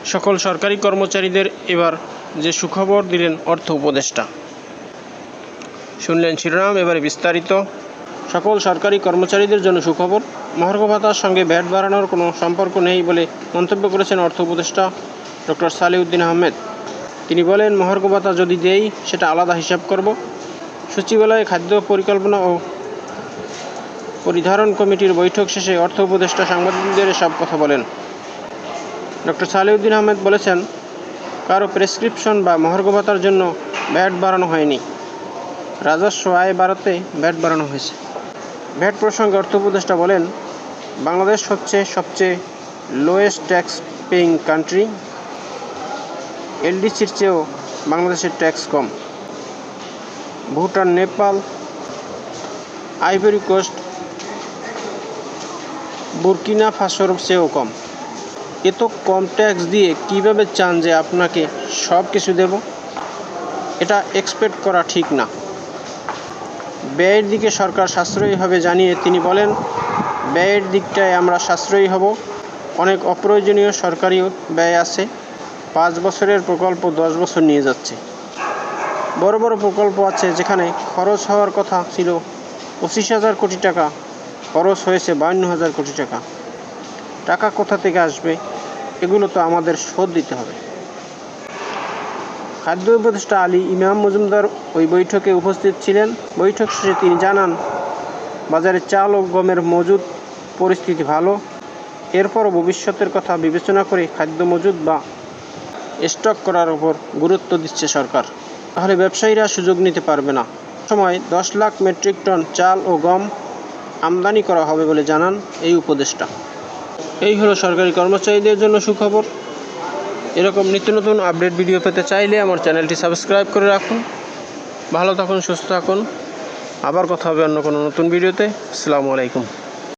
সকল সরকারি কর্মচারীদের এবার যে সুখবর দিলেন অর্থ উপদেষ্টা। শুনলেন শিরোনাম, এবারে বিস্তারিত। সকল সরকারি কর্মচারীদের জন্য সুখবর। মহার্ঘ ভাতার সঙ্গে ভ্যাট বাড়ানোর কোনো সম্পর্ক নেই বলে মন্তব্য করেছেন অর্থ উপদেষ্টা ডক্টর সালেউদ্দিন আহমেদ। তিনি বলেন, মহার্ঘ ভাতা যদি দেই সেটা আলাদা হিসাব করব। সচিবালয়ে খাদ্য পরিকল্পনা ও পরিধারণ কমিটির বৈঠক শেষে অর্থ উপদেষ্টা সাংবাদিকদের এসব কথা বলেন। ডক্টর সালেউদ্দিন আহমেদ বলেছেন, কারো প্রেসক্রিপশন বা মহার্ঘ ভাতার জন্য ভ্যাট বাড়ানো হয়নি। রাজস্ব আয় বাড়াতে ভ্যাট বাড়ানো হয়েছে। ভ্যাট প্রসঙ্গে অর্থ উপদেষ্টা বলেন, বাংলাদেশ হচ্ছে সবচেয়ে লোয়েস্ট ট্যাক্স পেইং কান্ট্রি। এলডিসির চেয়েও বাংলাদেশের ট্যাক্স কম। Bhutan, Nepal, Ivory Coast, Burkina ফাসোর চেয়েও কম। এত কম ট্যাক্স দিয়ে কিভাবে চান যে আপনাকে সব কিছু দেব? এটা এক্সপেক্ট করা ঠিক না। ব্যয়ের দিকে সরকার সাশ্রয়ী হবে জানিয়ে তিনি বলেন, ব্যয়ের দিকটায় আমরা সাশ্রয়ী হব। অনেক অপ্রয়োজনীয় সরকারি ব্যয় আছে। 5 বছরের প্রকল্প 10 বছর নিয়ে যাচ্ছে। বড় বড় প্রকল্প আছে যেখানে খরচ হওয়ার কথা ছিল 25,000 কোটি টাকা, খরচ হয়েছে 52,000 কোটি টাকা। টাকা কোথা থেকে আসবে? এগুলো তো আমাদের শোধ দিতে হবে। খাদ্য উপদেষ্টা আলী ইমাম মজুমদার ওই বৈঠকে উপস্থিত ছিলেন। বৈঠক শেষে তিনি জানান, বাজারে চাল ও গমের মজুদ পরিস্থিতি ভালো। এরপরও ভবিষ্যতের কথা বিবেচনা করে খাদ্য মজুদ বা স্টক করার উপর গুরুত্ব দিচ্ছে সরকার। তাহলে ব্যবসায়ীরা সুযোগ নিতে পারবে না। সময় 10 লাখ মেট্রিক টন চাল ও গম আমদানি করা হবে বলে জানান এই উপদেষ্টা। এই হলো সরকারি কর্মচারীদের জন্য সুখবর। এরকম নিত্য নতুন আপডেট ভিডিও পেতে চাইলে আমার চ্যানেলটি সাবস্ক্রাইব করে রাখুন। ভালো থাকুন, সুস্থ থাকুন। আবার কথা হবে অন্য কোনো নতুন ভিডিওতে। আসসালামু আলাইকুম।